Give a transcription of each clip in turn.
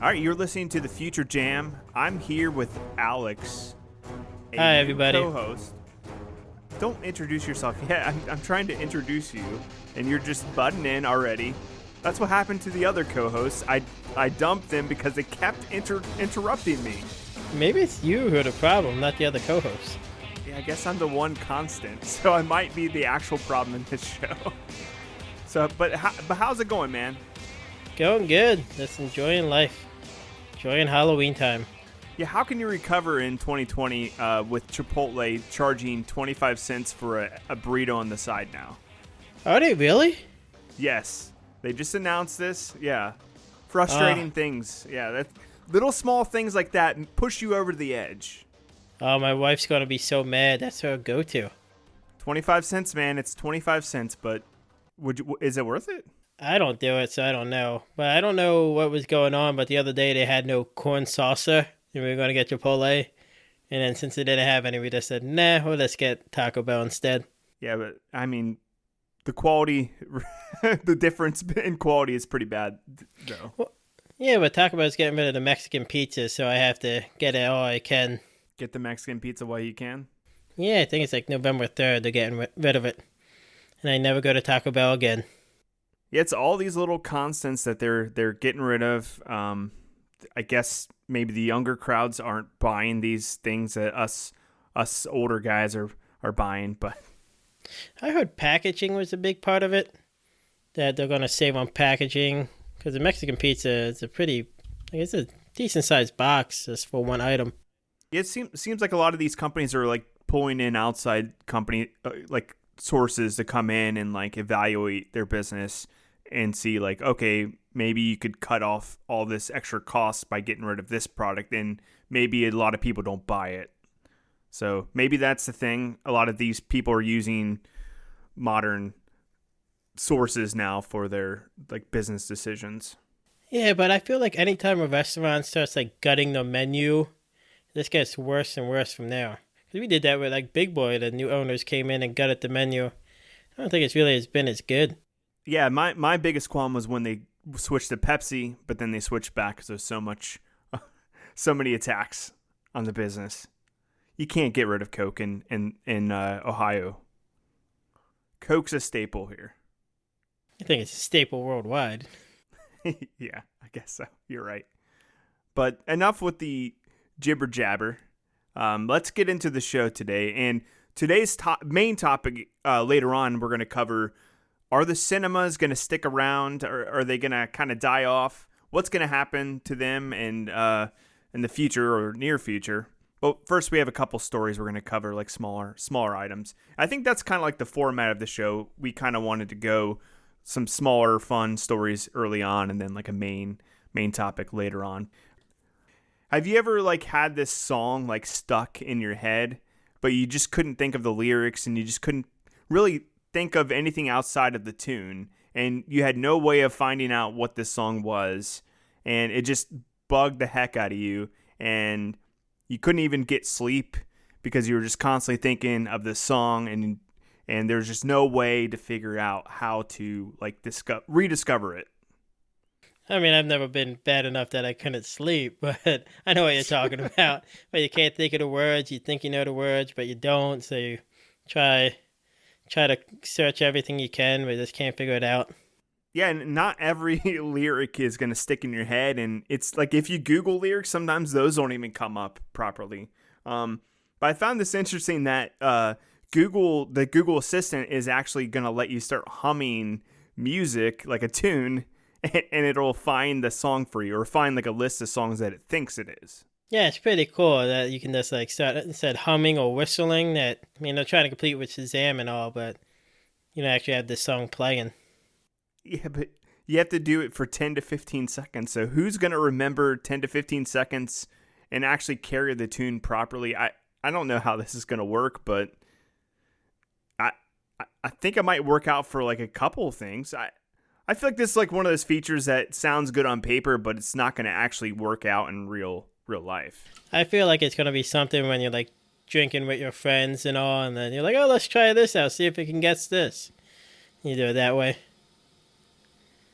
All right, you're listening to the Future Jam. I'm here with Alex, a Hi, new everybody. co-host. Don't introduce yourself yet. I'm trying to introduce you, and you're just butting in already. That's what happened to the other co-hosts. I dumped them because they kept interrupting me. Maybe it's you who are the problem, not the other co-hosts. Yeah, I guess I'm the one constant, so I might be the actual problem in this show. But how's it going, man? Going good. Just enjoying life. Enjoying Halloween time. Yeah, how can you recover in 2020 with Chipotle charging 25 cents for a burrito on the side now? Are they really? Yes, they just announced this. Yeah, frustrating things. Yeah, that little small things like that push you over the edge. Oh, my wife's gonna be so mad. That's her go-to. 25 cents, man. It's 25 cents, but is it worth it? I don't do it, so I don't know. But I don't know what was going on, but the other day they had no corn salsa, and we were gonna get Chipotle. And then since they didn't have any, we just said, nah, well, let's get Taco Bell instead. Yeah, but I mean, the quality, the difference in quality is pretty bad, though. Well, yeah, but Taco Bell's getting rid of the Mexican pizza, so I have to get it all I can. Get the Mexican pizza while you can. Yeah, I think it's like November 3rd they're getting rid of it. And I never go to Taco Bell again. Yeah, it's all these little constants that they're getting rid of. I guess maybe the younger crowds aren't buying these things that us older guys are buying, but I heard packaging was a big part of it. That they're going to save on packaging. Because the Mexican pizza is it's a decent sized box just for one item. it seems like a lot of these companies are like pulling in outside company like sources to come in and like evaluate their business and see like, okay, maybe you could cut off all this extra cost by getting rid of this product, and maybe a lot of people don't buy it. So maybe that's the thing. A lot of these people are using modern sources now for their like business decisions. Yeah, but I feel like anytime a restaurant starts like gutting the menu, this gets worse and worse from there. Because we did that with like Big Boy. The new owners came in and gutted the menu. I don't think it's really been as good. Yeah, my biggest qualm was when they switched to Pepsi, but then they switched back because there's so many attacks on the business. You can't get rid of Coke in Ohio. Coke's a staple here. I think it's a staple worldwide. Yeah, I guess so. You're right. But enough with the jibber jabber. Let's get into the show today. And today's main topic later on, we're going to cover: are the cinemas going to stick around, or are they going to kind of die off? What's going to happen to them in the future or near future? But first, we have a couple stories we're going to cover, like smaller items. I think that's kind of like the format of the show. We kind of wanted to go some smaller, fun stories early on, and then like a main topic later on. Have you ever like had this song like stuck in your head, but you just couldn't think of the lyrics, and you just couldn't really think of anything outside of the tune, and you had no way of finding out what this song was, and it just bugged the heck out of you, and you couldn't even get sleep because you were just constantly thinking of this song, and there's just no way to figure out how to like rediscover it. I mean, I've never been bad enough that I couldn't sleep, but I know what you're talking about. But you can't think of the words. You think you know the words, but you don't. So you try to search everything you can, but just can't figure it out. Yeah, and not every lyric is going to stick in your head. And it's like if you Google lyrics, sometimes those don't even come up properly. But I found this interesting that the Google Assistant is actually going to let you start humming music, like a tune, and it'll find the song for you, or find like a list of songs that it thinks it is. Yeah, it's pretty cool that you can just like start instead humming or whistling. That, I mean, they're trying to compete with Shazam and all, but you know, actually have this song playing. Yeah, but you have to do it for 10 to 15 seconds. So who's going to remember 10 to 15 seconds and actually carry the tune properly? I don't know how this is going to work, but I think it might work out for like a couple of things. I feel like this is like one of those features that sounds good on paper, but it's not going to actually work out in real life. I feel like it's going to be something when you're like drinking with your friends and all, and then you're like, oh, let's try this out, see if it can guess this. You do it that way.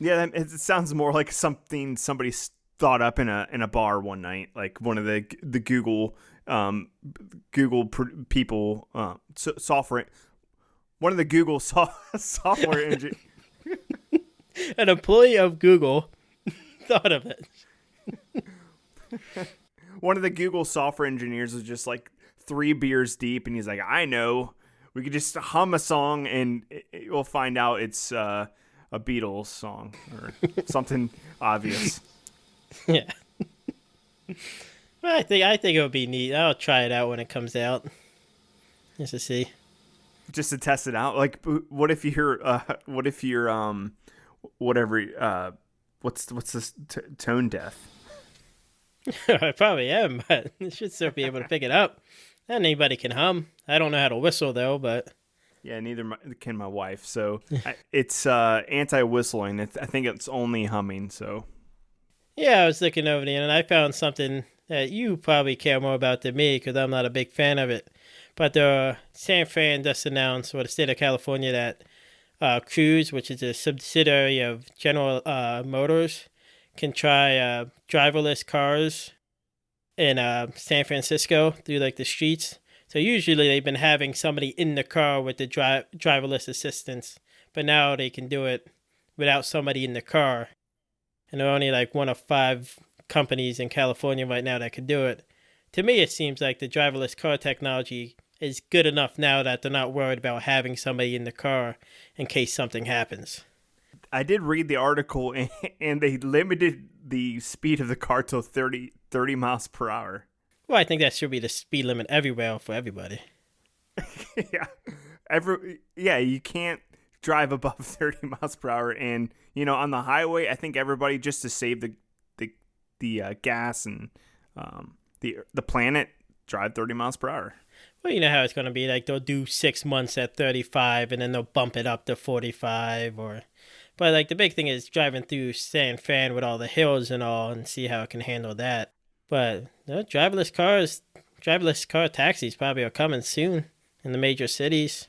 Yeah, it sounds more like something somebody thought up in a bar one night, like one of the Google people software, one of the Google software engineers. An employee of Google thought of it. One of the Google software engineers was just like 3 beers deep, and he's like, I know, we could just hum a song and we'll find out it's a Beatles song or something obvious. Yeah. Well, I think it would be neat. I'll try it out when it comes out, just to see. Just to test it out. Like, what if you're whatever, what's this, tone deaf? I probably am, but I should still be able to pick it up. Not anybody can hum. I don't know how to whistle, though, but... Yeah, neither can my wife. So it's anti-whistling. I think it's only humming, so... Yeah, I was looking over the and I found something that you probably care more about than me, because I'm not a big fan of it. But San Fran just announced, or the state of California, that Cruise, which is a subsidiary of General Motors, can try driverless cars in San Francisco through like the streets. So usually they've been having somebody in the car with the driverless assistance, but now they can do it without somebody in the car. And they're only like one of 5 companies in California right now that can do it. To me, it seems like the driverless car technology is good enough now that they're not worried about having somebody in the car in case something happens. I did read the article, and they limited the speed of the car to 30 miles per hour. Well, I think that should be the speed limit everywhere for everybody. Yeah, you can't drive above 30 miles per hour. And, on the highway, I think everybody, just to save the gas and the planet, drive 30 miles per hour. Well, you know how it's going to be. Like, they'll do 6 months at 35, and then they'll bump it up to 45, But, like, the big thing is driving through San Fran with all the hills and all, and see how it can handle that. But driverless car taxis probably are coming soon in the major cities.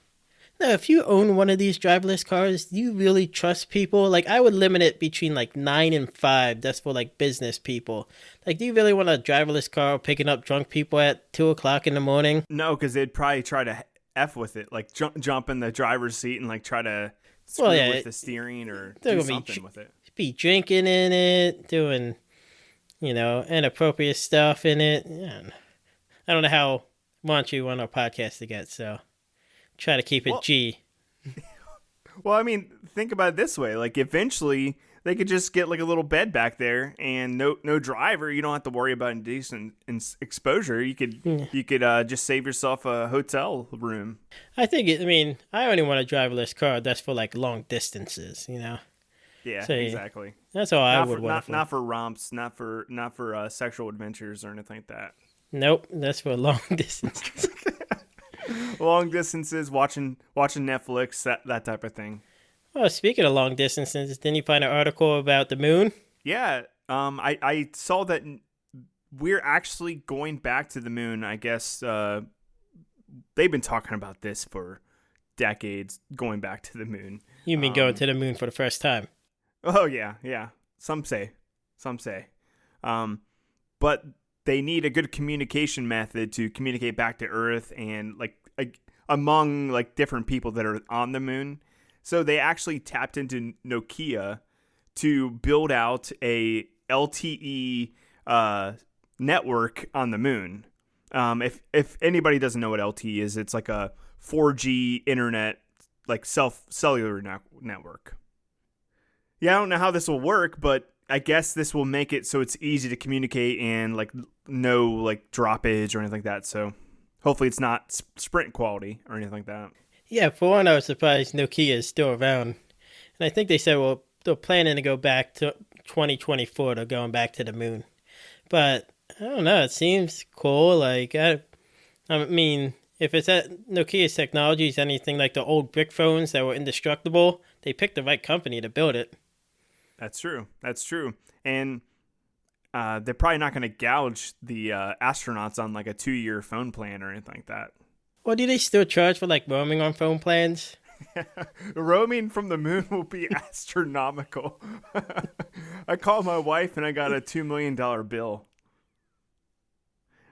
Now, if you own one of these driverless cars, do you really trust people? Like, I would limit it between, like, 9 and 5. That's for, like, business people. Like, do you really want a driverless car picking up drunk people at 2 o'clock in the morning? No, because they'd probably try to F with it. Like, jump in the driver's seat and, like, try to screw with the steering or do something with it. Be drinking in it, doing, inappropriate stuff in it. Yeah. I don't know how much you want our podcast to get, so try to keep it G. Well, I mean, think about it this way. Like, eventually, they could just get, like, a little bed back there and no driver. You don't have to worry about indecent exposure. You could just save yourself a hotel room. I only want a driverless car that's for, like, long distances, Yeah, so, exactly. That's all I would want. Not for romps, not for sexual adventures or anything like that. Nope, that's for long distances. Long distances, watching Netflix, that type of thing. Well, speaking of long distances, didn't you find an article about the moon? Yeah, I saw that we're actually going back to the moon. I guess they've been talking about this for decades, going back to the moon. You mean going to the moon for the first time? Oh, yeah. Some say. But they need a good communication method to communicate back to Earth and like among like different people that are on the moon. So they actually tapped into Nokia to build out a LTE network on the moon. If anybody doesn't know what LTE is, it's like a 4G internet, like cellular network. Yeah, I don't know how this will work, but I guess this will make it so it's easy to communicate and like no like droppage or anything like that. So hopefully it's not Sprint quality or anything like that. Yeah, for one, I was surprised Nokia is still around. And I think they said, well, they're planning to go back to 2024 to going back to the moon. But I don't know, it seems cool. Like, I mean, if it's that Nokia's technology is anything like the old brick phones that were indestructible, they picked the right company to build it. That's true. And they're probably not going to gouge the astronauts on like a 2-year phone plan or anything like that. Or do they still charge for like roaming on phone plans? Roaming from the moon will be astronomical. I called my wife and I got a $2 million bill.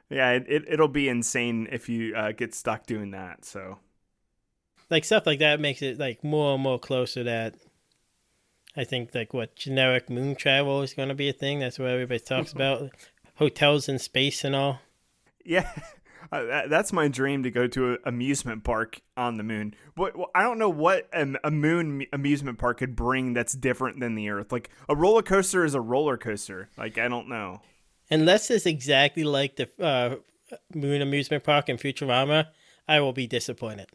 Yeah, it'll be insane if you get stuck doing that. So, Like stuff like that makes it like more and more closer that I think like what generic moon travel is going to be a thing. That's what everybody talks about. Hotels in space and all. yeah, that's my dream to go to an amusement park on the moon. I don't know what a moon amusement park could bring that's different than the Earth. Like a roller coaster is a roller coaster. Like I don't know. Unless it's exactly like the moon amusement park in Futurama, I will be disappointed.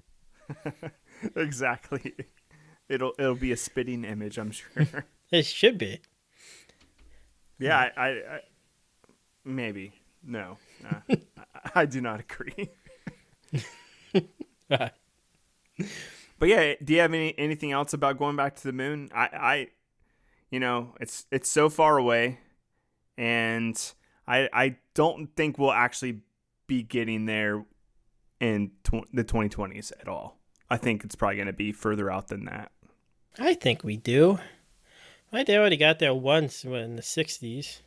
Exactly. It'll be a spitting image, I'm sure. It should be. Yeah, I maybe no. I do not agree. But yeah, do you have anything else about going back to the moon? It's so far away, and I don't think we'll actually be getting there in the 2020s at all. I think it's probably going to be further out than that. I think we do. They already got there once in the 60s.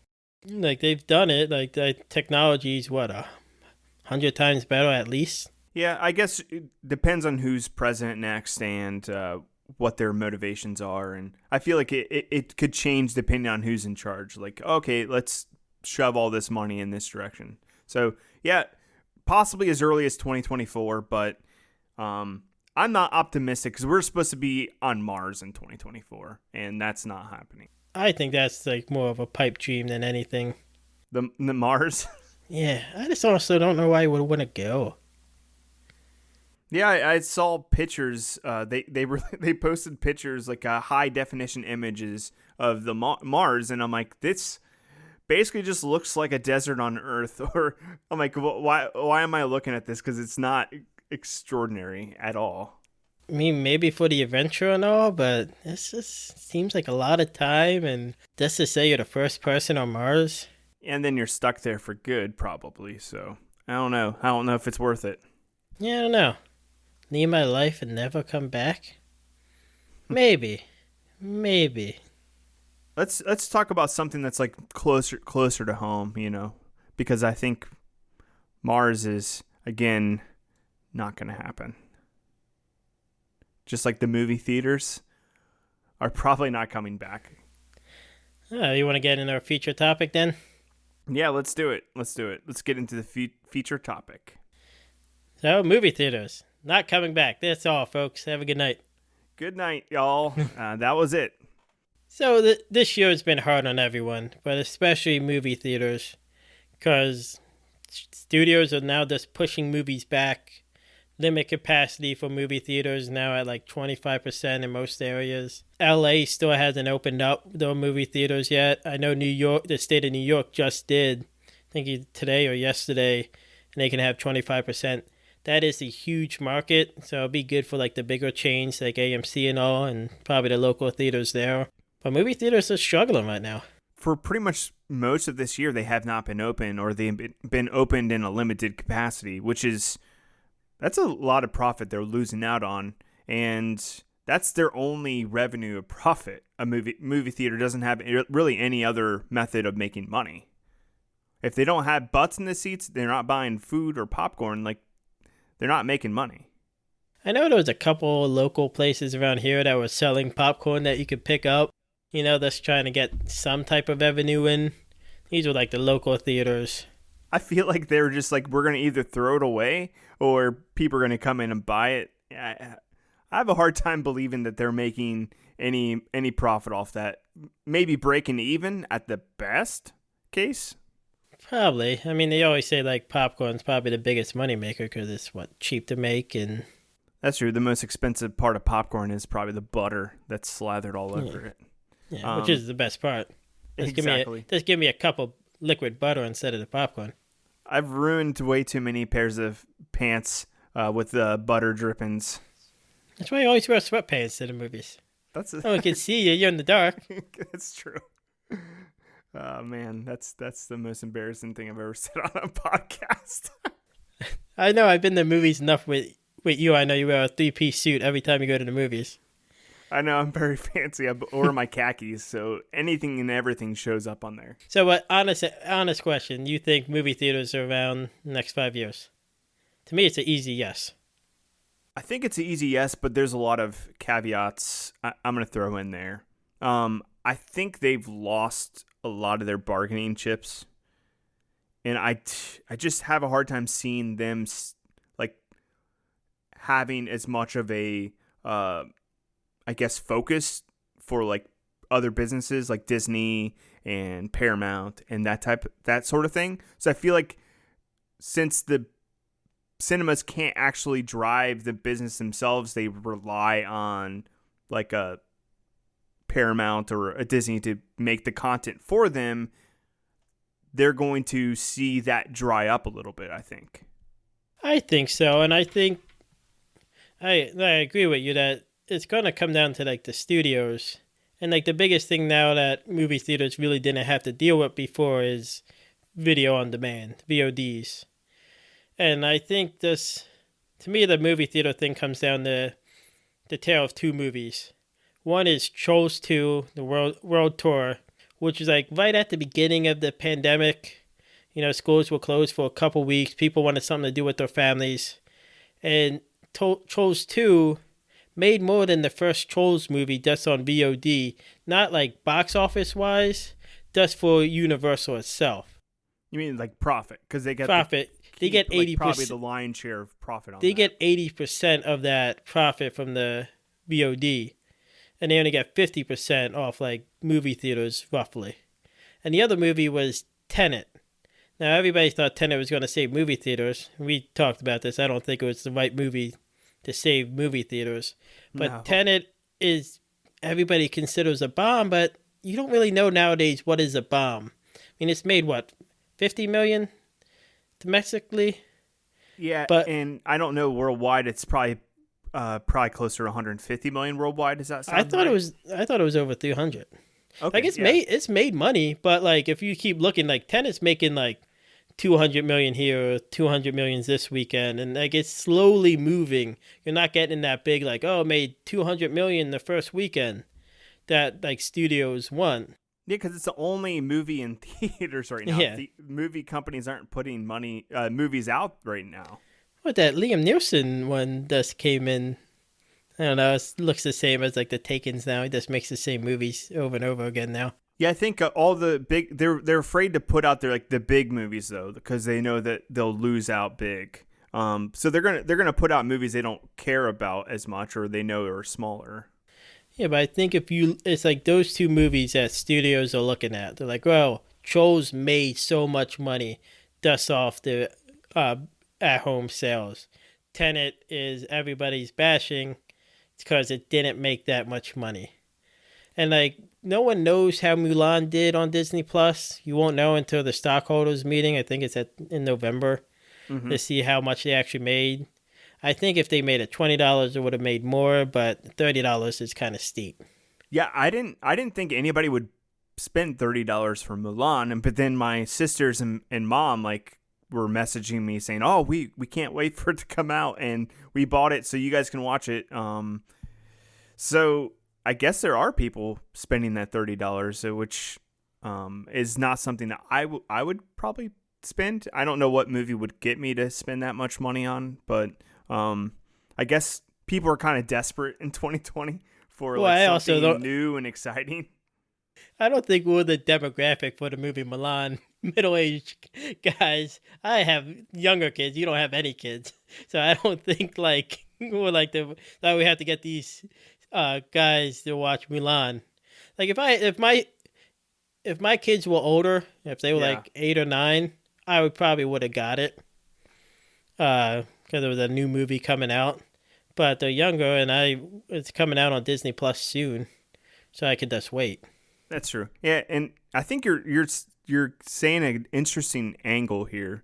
Like, they've done it. Like, the technology's, 100 times better at least? Yeah, I guess it depends on who's president next and what their motivations are. And I feel like it could change depending on who's in charge. Like, okay, let's shove all this money in this direction. So, yeah, possibly as early as 2024, but I'm not optimistic because we're supposed to be on Mars in 2024, and that's not happening. I think that's like more of a pipe dream than anything. The Mars? Yeah, I just also don't know why you would want to go. Yeah, I saw pictures. They posted pictures like high definition images of the Mars, and I'm like, this basically just looks like a desert on Earth. Or I'm like, why am I looking at this? Because it's not extraordinary at all. I mean, maybe for the adventure and all, but this just seems like a lot of time, and just to say you're the first person on Mars. And then you're stuck there for good, probably. So I don't know. I don't know if it's worth it. Yeah, I don't know. Leave my life and never come back? Maybe. Let's talk about something that's like closer to home, because I think Mars is again not going to happen. Just like the movie theaters are probably not coming back. You want to get into our feature topic then? Yeah, let's do it. Let's get into the feature topic. So, movie theaters. Not coming back. That's all, folks. Have a good night. Good night, y'all. That was it. So, this year has been hard on everyone, but especially movie theaters, because studios are now just pushing movies back. Limit capacity for movie theaters now at like 25% in most areas. LA still hasn't opened up their movie theaters yet. I know New York, the state of New York just did, I think today or yesterday, and they can have 25%. That is a huge market, so it'll be good for like the bigger chains like AMC and all, and probably the local theaters there. But movie theaters are struggling right now. For pretty much most of this year, they have not been open, or they've been opened in a limited capacity, that's a lot of profit they're losing out on, and that's their only revenue or profit. A movie theater doesn't have really any other method of making money. If they don't have butts in the seats, they're not buying food or popcorn, like they're not making money. I know there was a couple local places around here that were selling popcorn that you could pick up, that's trying to get some type of revenue in. These were like the local theaters. I feel like they were just like, we're going to either throw it away or people are going to come in and buy it. I have a hard time believing that they're making any profit off that. Maybe breaking even at the best case. Probably. I mean, they always say like popcorn's probably the biggest moneymaker because it's cheap to make. And that's true. The most expensive part of popcorn is probably the butter that's slathered all over it. Yeah, which is the best part. Exactly. Just give me a cup of liquid butter instead of the popcorn. I've ruined way too many pairs of pants with butter drippings. That's why you always wear sweatpants to the movies. No one can see you. You're in the dark. That's true. Oh, man, that's the most embarrassing thing I've ever said on a podcast. I know. I've been to movies enough with you. I know you wear a 3-piece suit every time you go to the movies. I know I'm very fancy. I order my khakis, so anything and everything shows up on there. So, what honest question? You think movie theaters are around the next 5 years? To me, it's an easy yes. I think it's an easy yes, but there's a lot of caveats I'm going to throw in there. I think they've lost a lot of their bargaining chips, and I just have a hard time seeing them like having as much of a I guess focus for like other businesses like Disney and Paramount and that sort of thing. So I feel like since the cinemas can't actually drive the business themselves, they rely on like a Paramount or a Disney to make the content for them. They're going to see that dry up a little bit, I think. I think so, and I think I agree with you that it's gonna come down to like the studios, and like the biggest thing now that movie theaters really didn't have to deal with before is video on demand, VODs, and I think this, to me, the movie theater thing comes down to the tale of two movies. One is Trolls 2, the world tour, which is like right at the beginning of the pandemic. You know, schools were closed for a couple weeks. People wanted something to do with their families, and Trolls 2 made more than the first Trolls movie just on VOD, not like box office wise, just for Universal itself. You mean like profit? Because they get profit. They get 80%. Like probably the lion's share of profit on they that. get 80% of that profit from the VOD, and they only get 50% off like movie theaters roughly. And the other movie was Tenet. Now everybody thought Tenet was going to save movie theaters. We talked about this. I don't think it was the right movie to save movie theaters. But no. Tenet is, everybody considers a bomb, but you don't really know nowadays what is a bomb. I mean, it's made, what, 50 million domestically? Yeah, but, and I don't know worldwide. It's probably closer to 150 million worldwide. Does that sound right? I thought it was over 300. Okay, like it's made money, but like if you keep looking, like Tenet's making like 200 million here, or 200 million this weekend, and like it's slowly moving. You're not getting that big like, oh, it made 200 million the first weekend that like studios want. Yeah, because it's the only movie in theaters right now. Yeah. The movie companies aren't putting movies out right now. What, that Liam Neeson one just came in? I don't know. It looks the same as like the Takens now. He just makes the same movies over and over again now. Yeah, I think all the big they're afraid to put out like the big movies though, because they know that they'll lose out big. So they're gonna put out movies they don't care about as much or they know are smaller. Yeah, but I think it's like those two movies that studios are looking at. They're like, well, Trolls made so much money, dust off the at-home sales. Tenet is everybody's bashing because it didn't make that much money. And like no one knows how Mulan did on Disney Plus. You won't know until the stockholders meeting. I think it's in November to see how much they actually made. I think if they made it $20, it would have made more, but $30 is kind of steep. Yeah, I didn't think anybody would spend $30 for Mulan, but then my sisters and mom like were messaging me saying, "Oh, we can't wait for it to come out, and we bought it so you guys can watch it." So I guess there are people spending that $30, which is not something that I would probably spend. I don't know what movie would get me to spend that much money on, but I guess people are kind of desperate in 2020 for something new and exciting. I don't think we're the demographic for the movie Milan. Middle-aged guys. I have younger kids. You don't have any kids, so I don't think like we're like that we have to get these guys to watch Milan. Like if my kids were older, if they were like 8 or 9, I would have got it. Because there was a new movie coming out, but they're younger, and it's coming out on Disney Plus soon, so I could just wait. That's true. Yeah, and I think you're saying an interesting angle here,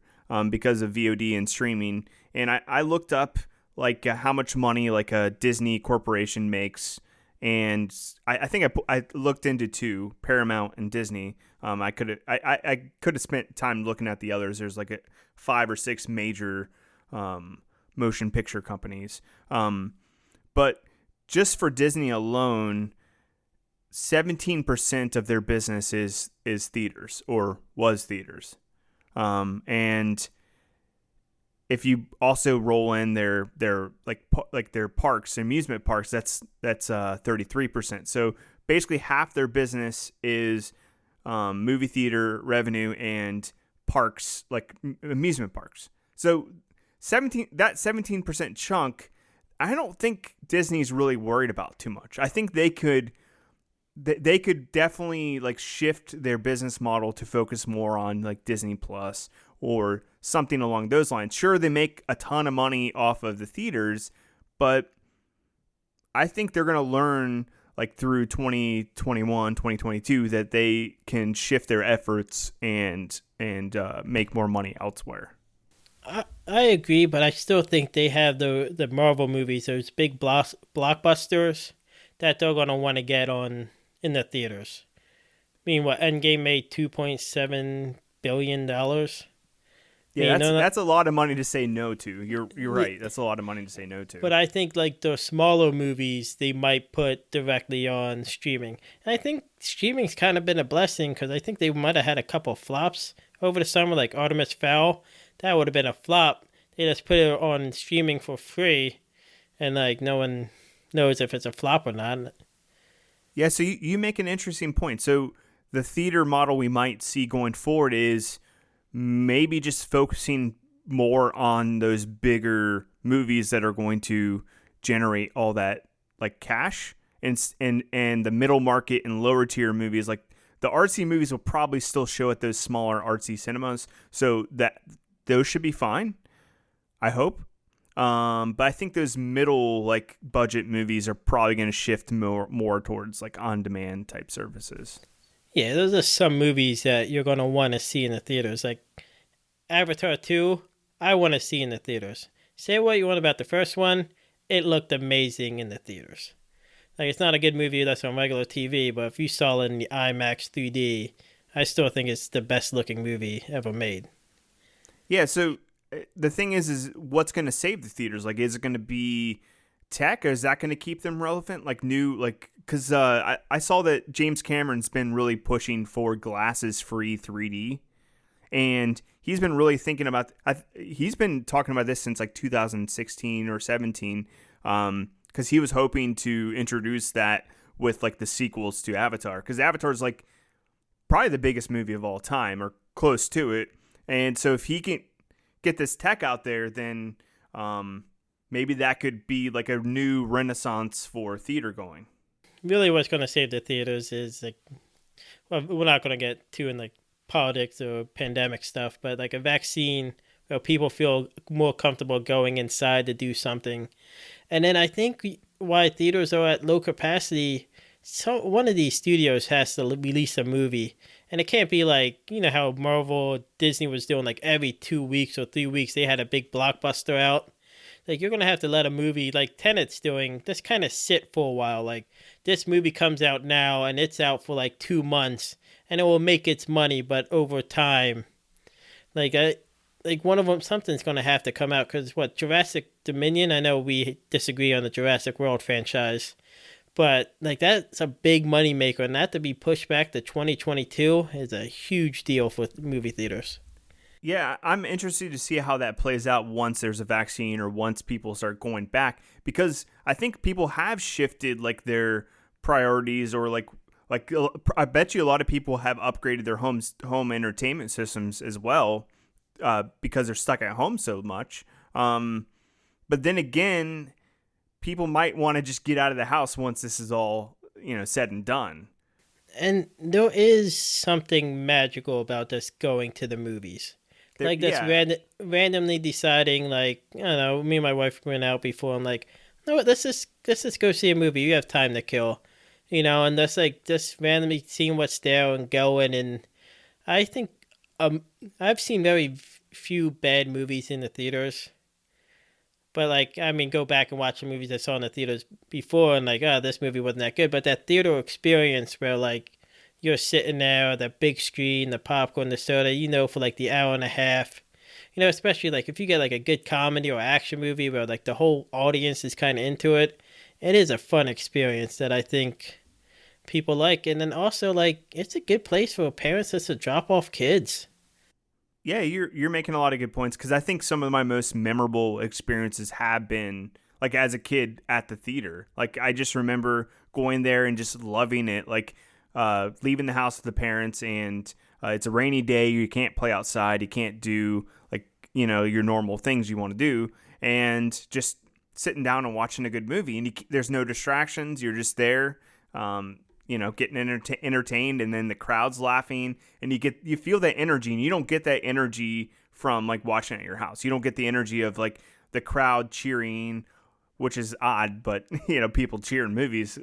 because of VOD and streaming. And I looked up like how much money like a Disney corporation makes, and I think I looked into two, Paramount and Disney. I could have spent time looking at the others. There's like 5 or 6 major motion picture companies. But just for Disney alone, 17% of their business is theaters or was theaters. And if you also roll in their like their parks, amusement parks, that's 33%. So basically half their business is movie theater revenue and parks, like amusement parks. So 17% chunk, I don't think Disney's really worried about too much. I think they could definitely like shift their business model to focus more on like Disney Plus or something along those lines. Sure, they make a ton of money off of the theaters, but I think they're going to learn like through 2021, 2022 that they can shift their efforts and make more money elsewhere. I agree, but I still think they have the Marvel movies, those big blockbusters that they're gonna want to get on in the theaters. I mean, what Endgame made $2.7 billion. Yeah, that's a lot of money to say no to. You're right. That's a lot of money to say no to. But I think like the smaller movies they might put directly on streaming. And I think streaming's kind of been a blessing because I think they might have had a couple flops over the summer, like Artemis Fowl. That would have been a flop. They just put it on streaming for free, and like no one knows if it's a flop or not. Yeah, so you make an interesting point. So the theater model we might see going forward is maybe just focusing more on those bigger movies that are going to generate all that like cash, and the middle market and lower tier movies, like the artsy movies, will probably still show at those smaller artsy cinemas, so that those should be fine, I hope. But I think those middle like budget movies are probably going to shift more towards like on demand type services. Yeah, those are some movies that you're going to want to see in the theaters. Like Avatar 2, I want to see in the theaters. Say what you want about the first one, it looked amazing in the theaters. Like, it's not a good movie that's on regular TV, but if you saw it in the IMAX 3D, I still think it's the best looking movie ever made. Yeah, so the thing is what's going to save the theaters? Like, is it going to be tech, or is that going to keep them relevant? Like new, like, because I saw that James Cameron's been really pushing for glasses-free 3D, and he's been really thinking about. He's been talking about this since like 2016 or 17, because he was hoping to introduce that with like the sequels to Avatar, because Avatar is like probably the biggest movie of all time or close to it, and so if he can get this tech out there, then maybe that could be like a new renaissance for theater going. Really, what's going to save the theaters is like, well, we're not going to get too in like politics or pandemic stuff, but like a vaccine where people feel more comfortable going inside to do something. And then I think why theaters are at low capacity, so one of these studios has to release a movie. And it can't be like, you know how Marvel, Disney was doing like every 2 weeks or 3 weeks, they had a big blockbuster out. Like, you're going to have to let a movie like Tenet's doing just kind of sit for a while. Like, this movie comes out now and it's out for like 2 months and it will make its money, but over time, like one of them, something's going to have to come out. Because what, Jurassic Dominion, I know we disagree on the Jurassic World franchise, but like that's a big money maker, and that to be pushed back to 2022 is a huge deal for movie theaters. Yeah, I'm interested to see how that plays out once there's a vaccine or once people start going back, because I think people have shifted like their priorities, or like I bet you a lot of people have upgraded their home entertainment systems as well, because they're stuck at home so much. But then again, people might want to just get out of the house once this is all, said and done. And there is something magical about just going to the movies. Like, that's randomly deciding, like, I don't know, me and my wife went out before, and like, no, let's just go see a movie. You have time to kill, and that's like just randomly seeing what's there and going. And I think I've seen very few bad movies in the theaters. But like, I mean, go back and watch the movies I saw in the theaters before, and like, this movie wasn't that good. But that theater experience where like you're sitting there, the big screen, the popcorn, the soda, for like the hour and a half, especially like if you get like a good comedy or action movie where like the whole audience is kind of into it, it is a fun experience that I think people like. And then also, like, it's a good place for parents just to drop off kids. Yeah, you're making a lot of good points because I think some of my most memorable experiences have been like as a kid at the theater. Like I just remember going there and just loving it. Like leaving the house with the parents and it's a rainy day. You can't play outside. You can't do like your normal things you want to do, and just sitting down and watching a good movie. And there's no distractions. You're just there. Getting entertained, and then the crowd's laughing, and you feel that energy, and you don't get that energy from like watching at your house. You don't get the energy of like the crowd cheering, which is odd, but people cheer in movies,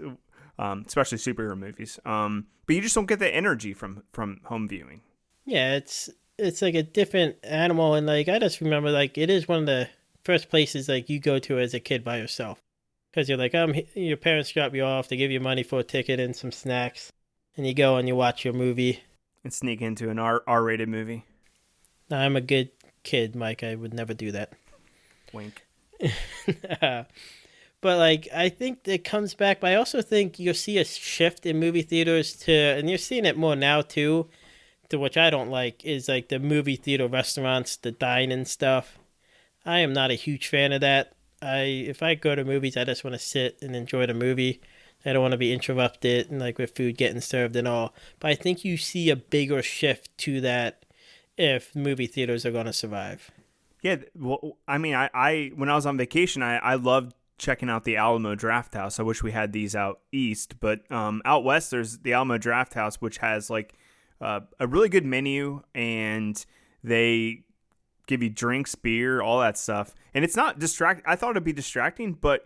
especially superhero movies. But you just don't get that energy from home viewing. Yeah, it's like a different animal, and like I just remember like it is one of the first places like you go to as a kid by yourself because you're like your parents drop you off, they give you money for a ticket and some snacks, and you go and you watch your movie and sneak into an R-rated movie. Now, I'm a good kid, Mike. I would never do that. Wink. But like I think it comes back, but I also think you'll see a shift in movie theaters and you're seeing it more now too, to which I don't like, is like the movie theater restaurants, the dine-in stuff. I am not a huge fan of that. If I go to movies, I just want to sit and enjoy the movie. I don't want to be interrupted and like with food getting served and all. But I think you see a bigger shift to that if movie theaters are going to survive. Yeah, well, I mean, I when I was on vacation, I loved checking out the Alamo Draft House. I wish we had these out east, but out west, there's the Alamo Draft House, which has like a really good menu, and they give you drinks, beer, all that stuff. And it's not I thought it'd be distracting, but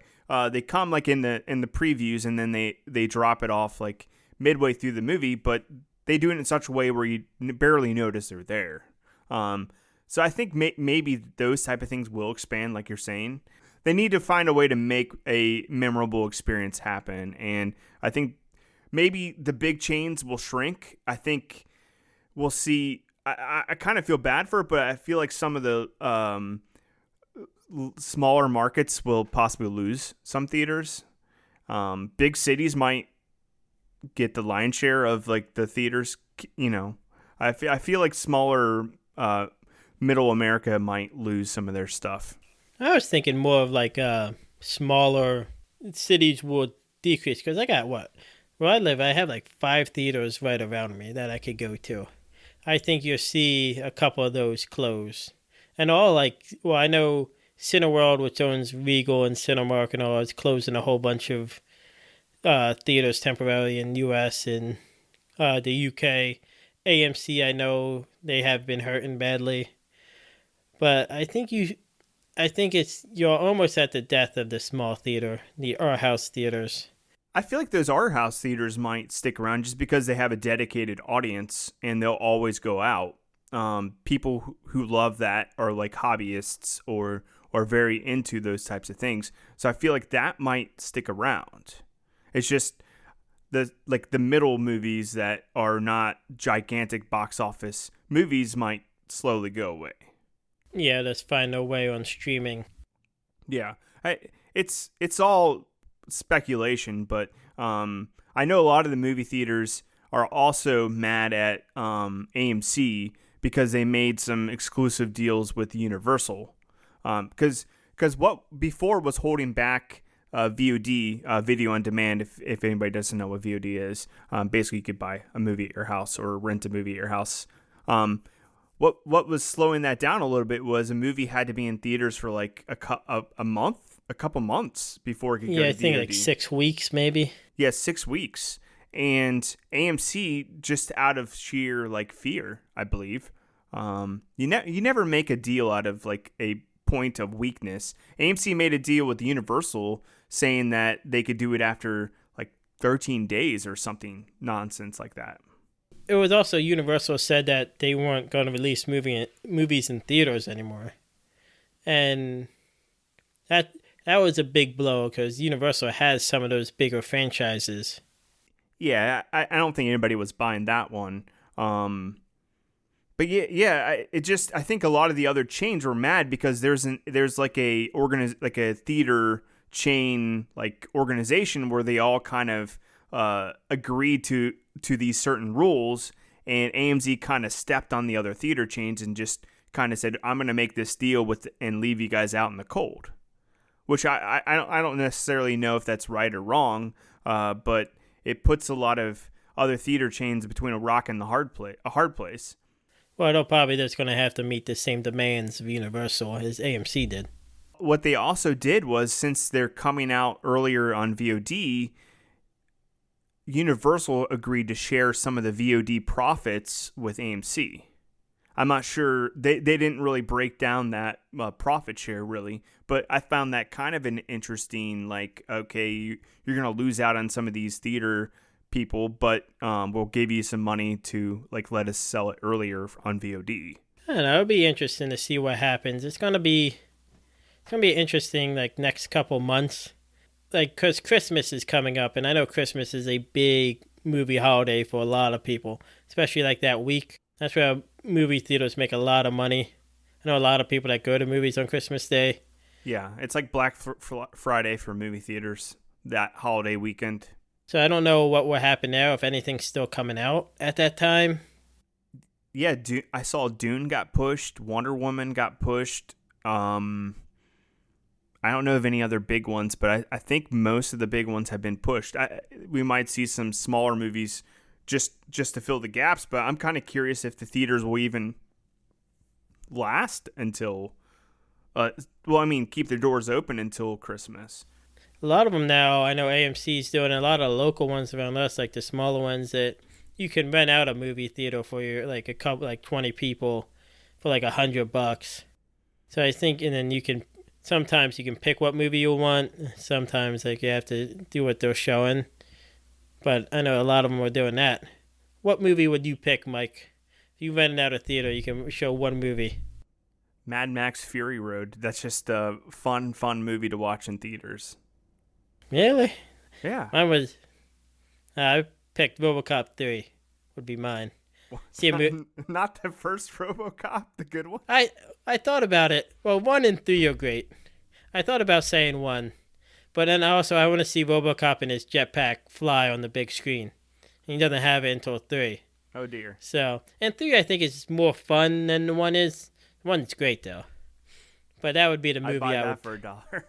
they come like in the previews, and then they drop it off like midway through the movie, but they do it in such a way where you barely notice they're there. So I think maybe those type of things will expand, like you're saying. They need to find a way to make a memorable experience happen, and I think maybe the big chains will shrink. I think we'll see. I kind of feel bad for it, but I feel like some of the smaller markets will possibly lose some theaters. Big cities might get the lion's share of like the theaters. I feel like smaller middle America might lose some of their stuff. I was thinking more of like smaller cities would decrease because I got where I live, I have like 5 theaters right around me that I could go to. I think you'll see a couple of those close. And all I know Cineworld, which owns Regal and Cinemark and all, is closing a whole bunch of theaters temporarily in the U.S. and the U.K. AMC, I know they have been hurting badly. But I think you're almost at the death of the small theater, the art house theaters. I feel like those art house theaters might stick around just because they have a dedicated audience and they'll always go out. People who love that are like hobbyists or very into those types of things. So I feel like that might stick around. It's just the middle movies that are not gigantic box office movies might slowly go away. Yeah, let's find a way on streaming. Yeah, it's all speculation, but I know a lot of the movie theaters are also mad at AMC because they made some exclusive deals with Universal. Because what before was holding back VOD, video on demand, if anybody doesn't know what VOD is, basically you could buy a movie at your house or rent a movie at your house. What was slowing that down a little bit was a movie had to be in theaters for like a couple months before it could go to VOD. Yeah, I think like 6 weeks maybe. Yeah, 6 weeks. And AMC, just out of sheer like fear, I believe, you never make a deal out of like a point of weakness. AMC made a deal with Universal saying that they could do it after like 13 days or something nonsense like that. It was also Universal said that they weren't going to release movies in theaters anymore. And that was a big blow because Universal has some of those bigger franchises. Yeah, I don't think anybody was buying that one. But I think a lot of the other chains were mad because there's like a theater chain like organization where they all kind of agreed to these certain rules, and AMC kind of stepped on the other theater chains and just kind of said, I'm going to make this deal with and leave you guys out in the cold, which I don't necessarily know if that's right or wrong, but it puts a lot of other theater chains between a rock and a hard place. Well, they'll probably just going to have to meet the same demands of Universal as AMC did. What they also did was, since they're coming out earlier on VOD, Universal agreed to share some of the VOD profits with AMC. I'm not sure, they didn't really break down that profit share really, but I found that kind of an interesting, like, okay, you're going to lose out on some of these theater people, but we'll give you some money to like let us sell it earlier on VOD. I don't know, it'll be interesting to see what happens. It's gonna be interesting, like, next couple months, like, because Christmas is coming up, and I know Christmas is a big movie holiday for a lot of people, especially like that week. That's where movie theaters make a lot of money. I know a lot of people that go to movies on Christmas Day. Yeah, it's like Black Friday for movie theaters, that holiday weekend. So I don't know what will happen now, if anything's still coming out at that time. Yeah, I saw Dune got pushed, Wonder Woman got pushed. I don't know of any other big ones, but I think most of the big ones have been pushed. We might see some smaller movies just to fill the gaps, but I'm kind of curious if the theaters will even last until, keep their doors open until Christmas. A lot of them now, I know AMC's doing a lot of local ones around us, like the smaller ones that you can rent out a movie theater for your, like, a couple, like 20 people for like $100. So I think, and then sometimes you can pick what movie you want. Sometimes, like, you have to do what they're showing. But I know a lot of them are doing that. What movie would you pick, Mike? If you rented out a theater, you can show one movie. Mad Max Fury Road. That's just a fun movie to watch in theaters. Really? Yeah. Mine was, I picked RoboCop 3 would be mine. Not the first RoboCop, the good one? I thought about it. Well, 1 and 3 are great. I thought about saying 1. But then I want to see RoboCop in his jetpack fly on the big screen. And he doesn't have it until 3. Oh, dear. So, and 3 I think is more fun than the 1 is. 1's great, though. But that would be the movie I'd buy that for $1.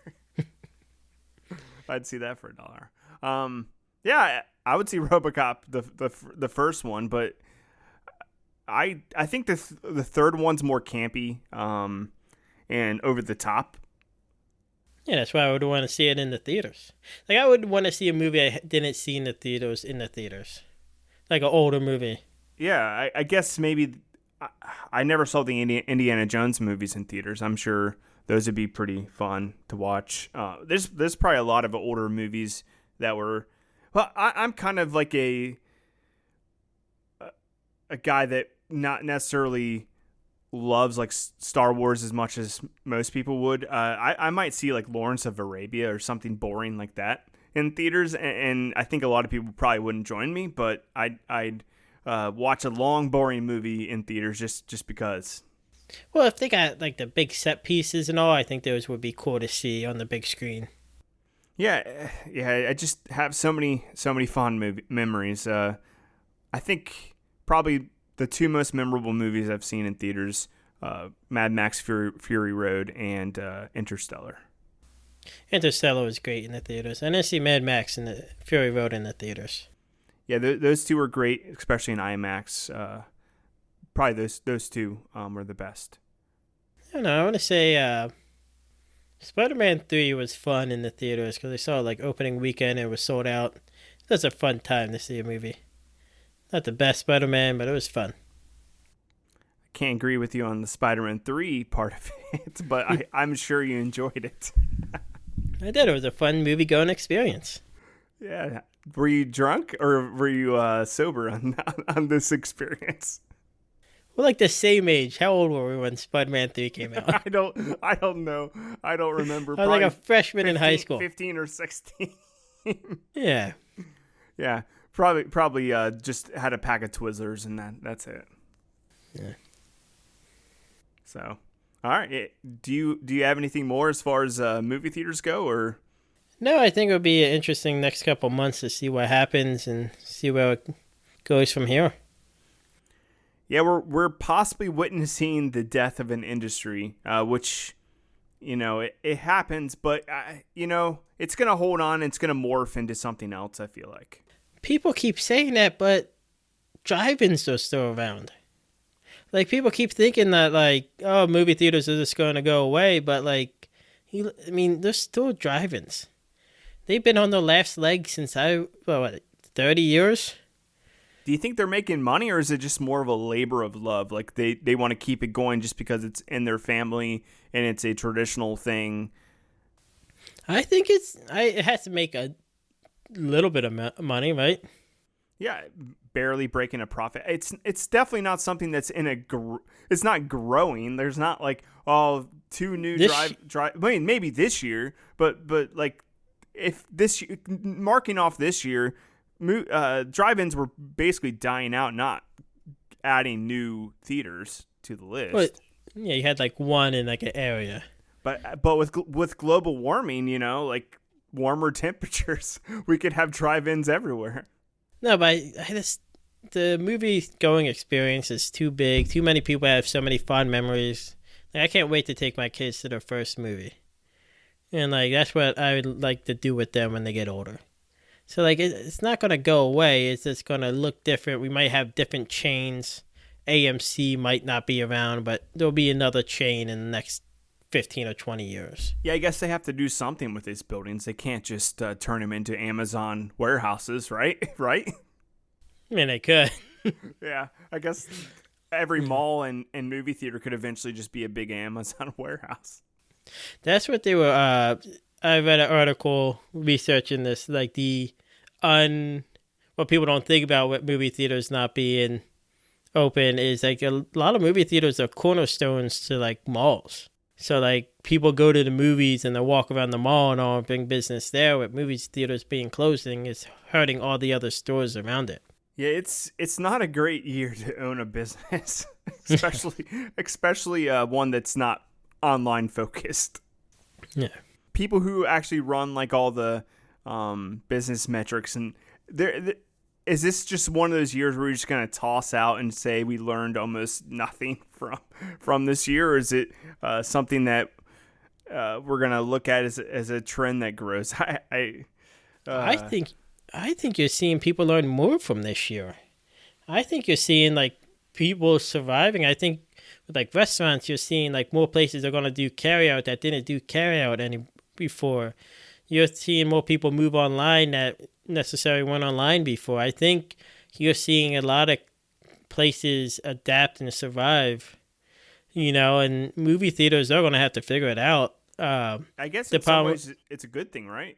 I'd see that for $1. Yeah, I would see RoboCop, the first one, but I think the third one's more campy and over the top. Yeah, that's why I would want to see it in the theaters. Like, I would want to see a movie I didn't see in the theaters, like an older movie. Yeah, I guess maybe I never saw the Indiana Jones movies in theaters. I'm sure those would be pretty fun to watch. There's probably a lot of older movies that were. Well, I'm kind of like a guy that not necessarily loves like Star Wars as much as most people would. I might see like Lawrence of Arabia or something boring like that in theaters, and I think a lot of people probably wouldn't join me, but I'd watch a long, boring movie in theaters just because. Well, if they got like the big set pieces and all, I think those would be cool to see on the big screen. Yeah. I just have so many fond memories. I think probably the 2 most memorable movies I've seen in theaters, Mad Max Fury Road and Interstellar. Interstellar was great in the theaters. I didn't see Mad Max and the Fury Road in the theaters. Yeah, those 2 were great, especially in IMAX. Probably those 2 were the best. I don't know. I want to say Spider-Man 3 was fun in the theaters because I saw it like opening weekend and it was sold out. It was a fun time to see a movie. Not the best Spider-Man, but it was fun. I can't agree with you on the Spider-Man 3 part of it, but I'm sure you enjoyed it. I did. It was a fun movie-going experience. Yeah. Were you drunk or were you sober on this experience? We're like the same age. How old were we when Spider-Man 3 came out? I don't know. I don't remember. I was like a freshman 15, in high school. 15 or 16. Yeah. Yeah. Probably just had a pack of Twizzlers and that's it. Yeah. So, all right. Do you have anything more as far as movie theaters go, or? No, I think it'll be an interesting next couple months to see what happens and see where it goes from here. Yeah, we're possibly witnessing the death of an industry, which it happens, but it's gonna hold on. It's gonna morph into something else. I feel like. People keep saying that, but drive-ins are still around. Like people keep thinking that like, oh, movie theaters are just going to go away, but like, I mean, there's still drive-ins. They've been on the last leg since 30 years. Do you think they're making money, or is it just more of a labor of love? Like they want to keep it going just because it's in their family and it's a traditional thing. I think it has to make a little bit of money, right? Yeah, barely breaking a profit. It's definitely not something that's it's not growing. There's not like two new drive. I mean, maybe this year, but like if this marking off this year, drive-ins were basically dying out, not adding new theaters to the list. But yeah, you had like one in like an area. But with global warming, like warmer temperatures, we could have drive-ins everywhere. No, but the movie going experience is too big. Too many people have so many fond memories. Like, I can't wait to take my kids to their first movie, and like that's what I would like to do with them when they get older. So like it's not gonna go away. It's just gonna look different. We might have different chains. AMC might not be around, but there'll be another chain in the next 15 or 20 years. Yeah, I guess they have to do something with these buildings. They can't just turn them into Amazon warehouses, right? Right? I mean, they could. Yeah, I guess every mall and movie theater could eventually just be a big Amazon warehouse. That's what they were. I read an article researching this, like what people don't think about with movie theaters not being open is like a lot of movie theaters are cornerstones to like malls. So like people go to the movies and they walk around the mall and all bring business there. With movie theaters being closing, it's hurting all the other stores around it. Yeah, it's not a great year to own a business, especially one that's not online focused. Yeah, people who actually run like all the business metrics, and is this just one of those years where you're just gonna toss out and say we learned almost nothing from this year, or is it something that we're gonna look at as a trend that grows? I think you're seeing people learn more from this year. I think you're seeing like people surviving. I think with like restaurants, you're seeing like more places are gonna do carry out that didn't do carry out any before. You're seeing more people move online that necessarily went online before. I think you're seeing a lot of places adapt and survive, and movie theaters are going to have to figure it out. I guess in some ways it's a good thing, right?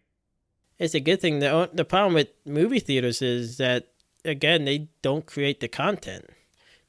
It's a good thing. The problem with movie theaters is that, again, they don't create the content.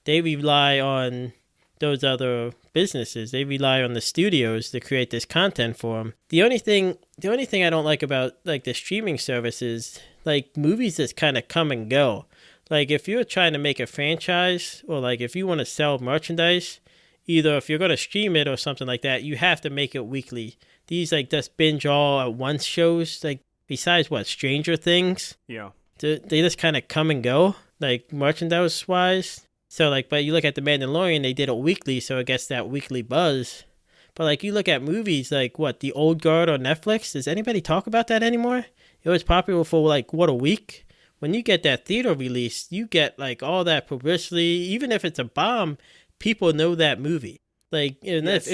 They rely on those other businesses. They rely on the studios to create this content for them. The only thing I don't like about like the streaming services, like movies that kind of come and go. Like if you're trying to make a franchise or like if you want to sell merchandise, either if you're going to stream it or something like that, you have to make it weekly. These like just binge all at once shows, like besides Stranger Things. Yeah. They just kind of come and go, like merchandise wise. So, like, but you look at The Mandalorian, they did it weekly, so it gets that weekly buzz. But, like, you look at movies like, The Old Guard on Netflix, does anybody talk about that anymore? It was popular for, like, a week? When you get that theater release, you get, like, all that publicity. Even if it's a bomb, people know that movie. Like, and if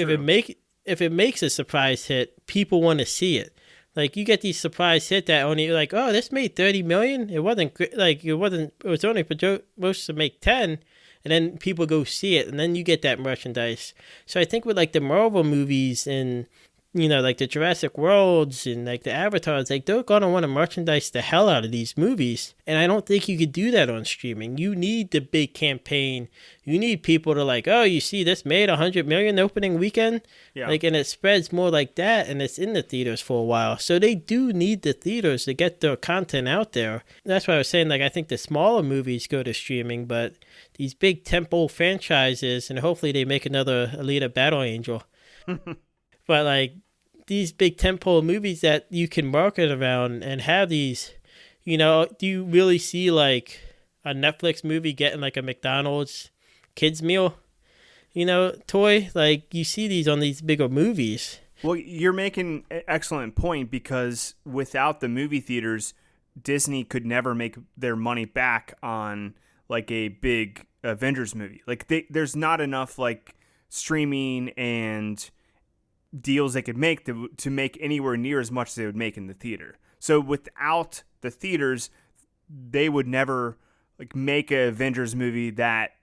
it makes a surprise hit, people want to see it. Like, you get these surprise hit that only, like, oh, this made $30 million? It was only supposed to make 10, and then people go see it, and then you get that merchandise. So I think with like the Marvel movies and like the Jurassic Worlds and like the Avatars, like they're gonna want to merchandise the hell out of these movies, and I don't think you could do that on streaming. You need the big campaign. You need people to like, oh, you see, this made $100 million opening weekend, like, and it spreads more like that, and it's in the theaters for a while. So they do need the theaters to get their content out there. That's why I was saying, like, I think the smaller movies go to streaming, but these big tempo franchises, and hopefully they make another Alita Battle Angel. But like these big tentpole movies that you can market around and have these, do you really see like a Netflix movie getting like a McDonald's kids meal, toy? Like you see these on these bigger movies. Well, you're making an excellent point, because without the movie theaters, Disney could never make their money back on like a big Avengers movie. Like there's not enough like streaming and deals they could make to make anywhere near as much as they would make in the theater. So without the theaters, they would never like make a Avengers movie that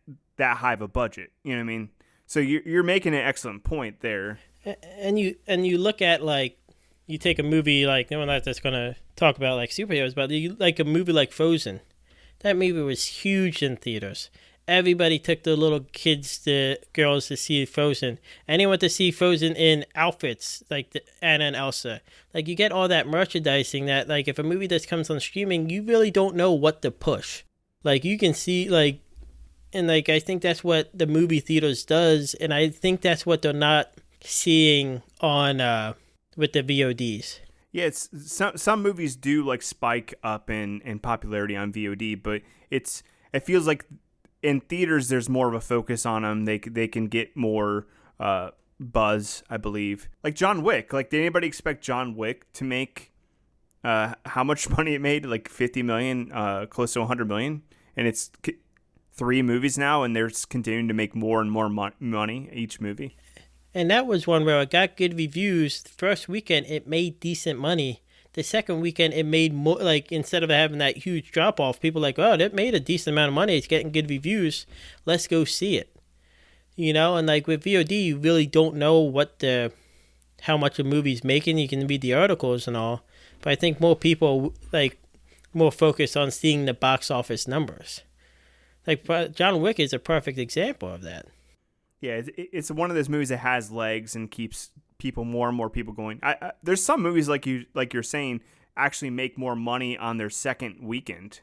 high of a budget. You know what I mean? So you're making an excellent point there. And you look at like, you take a movie like, no one that's going to talk about like superheroes, but you like a movie like Frozen. That movie was huge in theaters. Everybody took the little kids, the girls, to see Frozen. Anyone to see Frozen in outfits like the Anna and Elsa. Like you get all that merchandising that like if a movie that comes on streaming, you really don't know what to push. Like you can see like, and like I think that's what the movie theaters does, and I think that's what they're not seeing on with the VODs. Yeah, it's some movies do like spike up in popularity on VOD, but it feels like in theaters there's more of a focus on them. They can get more buzz, I believe. Like John Wick. Like did anybody expect John Wick to make how much money it made? Like 50 million, close to 100 million, and it's 3 movies now, and they're continuing to make more and more money each movie. And that was one where it got good reviews. The first weekend, it made decent money. The second weekend, it made more, like, instead of having that huge drop-off, people were like, oh, that made a decent amount of money. It's getting good reviews. Let's go see it. And like with VOD, you really don't know how much a movie's making. You can read the articles and all. But I think more people, like, more focused on seeing the box office numbers. Like, John Wick is a perfect example of that. Yeah, it's one of those movies that has legs and keeps more and more people going. There's some movies like you're saying actually make more money on their second weekend.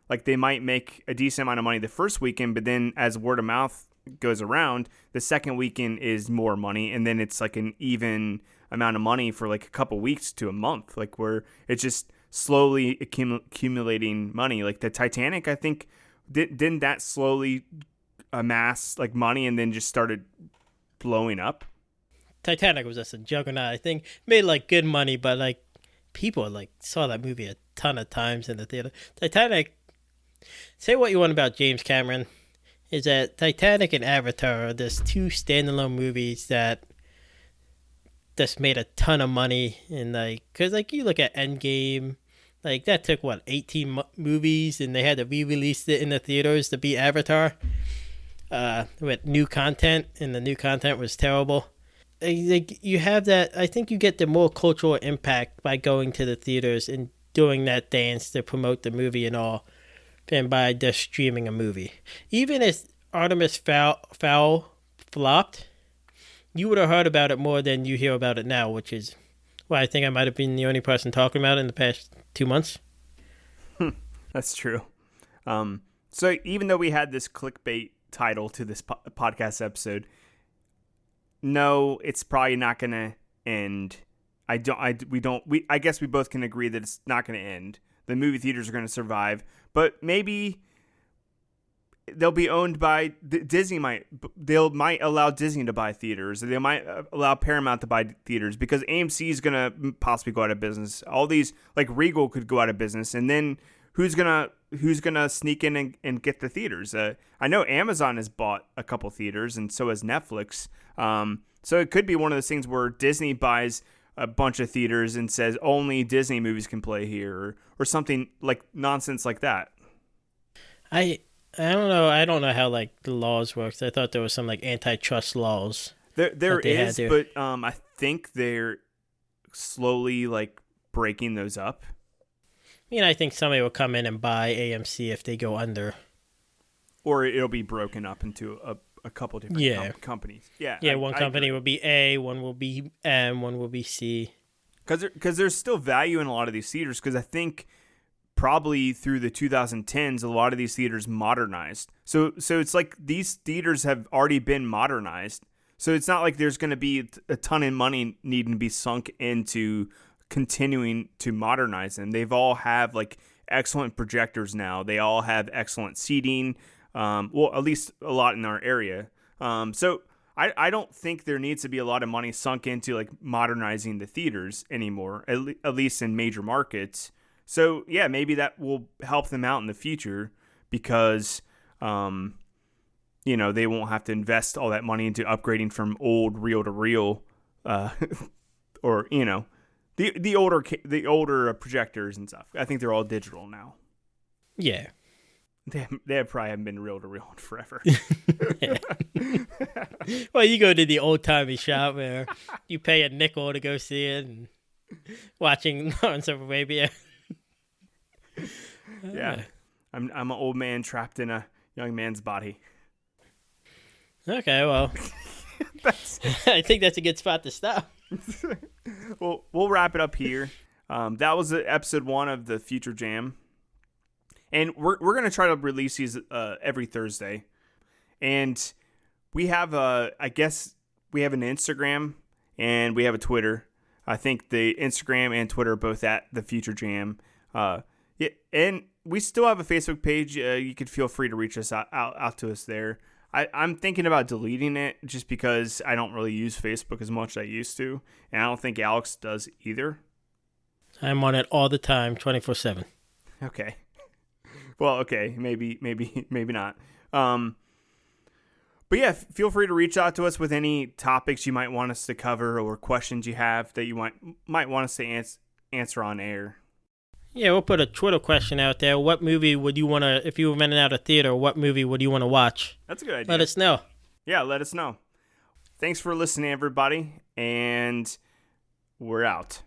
Like they might make a decent amount of money the first weekend, but then as word of mouth goes around, the second weekend is more money, and then it's like an even amount of money for like a couple weeks to a month, like where it's just slowly accumulating money. Like the Titanic, I think, didn't that slowly amass like money and then just started blowing up? Titanic was just a juggernaut. I think made like good money, but like people like saw that movie a ton of times in the theater. Titanic, say what you want about James Cameron, is that Titanic and Avatar are just 2 standalone movies that just made a ton of money. And like, cause like you look at Endgame, like that took 18 movies, and they had to re-release it in the theaters to beat Avatar. With new content, and the new content was terrible. Like you have that. I think you get the more cultural impact by going to the theaters and doing that dance to promote the movie and all, than by just streaming a movie. Even if Artemis Fowl flopped, you would have heard about it more than you hear about it now, which is why I think I might have been the only person talking about it in the past 2 months. That's true. So even though we had this clickbait title to this podcast episode, no, it's probably not going to end. I guess we both can agree that it's not going to end. The movie theaters are going to survive, but maybe they'll be owned by Disney. Might allow Disney to buy theaters. They might allow Paramount to buy theaters, because AMC is going to possibly go out of business. All these, like Regal, could go out of business, and then who's gonna sneak in and get the theaters? I know Amazon has bought a couple theaters, and so has Netflix. So it could be one of those things where Disney buys a bunch of theaters and says only Disney movies can play here, or something like nonsense like that. I don't know. I don't know how like the laws works. I thought there was some like antitrust laws. There is, but I think they're slowly like breaking those up. I think somebody will come in and buy AMC if they go under. Or it'll be broken up into a couple different companies. Yeah, one company will be A, one will be M, one will be C. Because there's still value in a lot of these theaters, because I think probably through the 2010s, a lot of these theaters modernized. So it's like these theaters have already been modernized. So it's not like there's going to be a ton of money needing to be sunk into continuing to modernize them. They've all have like excellent projectors now. They all have excellent seating. Well, at least a lot in our area. So I don't think there needs to be a lot of money sunk into like modernizing the theaters anymore, at least in major markets. So yeah, maybe that will help them out in the future because, they won't have to invest all that money into upgrading from old reel to reel, or the older projectors and stuff. I think they're all digital now. Yeah. They probably haven't been reel to reel in forever. Well, you go to the old timey shop where you pay a nickel to go see it and watching Lawrence of Arabia. Yeah. I'm an old man trapped in a young man's body. Okay, well, I think that's a good spot to stop. Well, we'll wrap it up here. That was episode 1 of the Future Jam. And we're going to try to release these every Thursday. And we have, I guess, we have an Instagram and we have a Twitter. I think the Instagram and Twitter are both at the Future Jam. Yeah, and we still have a Facebook page. You could feel free to reach us out to us there. I'm thinking about deleting it just because I don't really use Facebook as much as I used to. And I don't think Alex does either. I'm on it all the time, 24/7. Okay. Well, okay, maybe not. But yeah, feel free to reach out to us with any topics you might want us to cover or questions you have that you might want us to answer on air. Yeah, we'll put a Twitter question out there. What movie would you want to, if you were renting out a theater, what movie would you want to watch? That's a good idea. Let us know. Yeah, let us know. Thanks for listening, everybody, and we're out.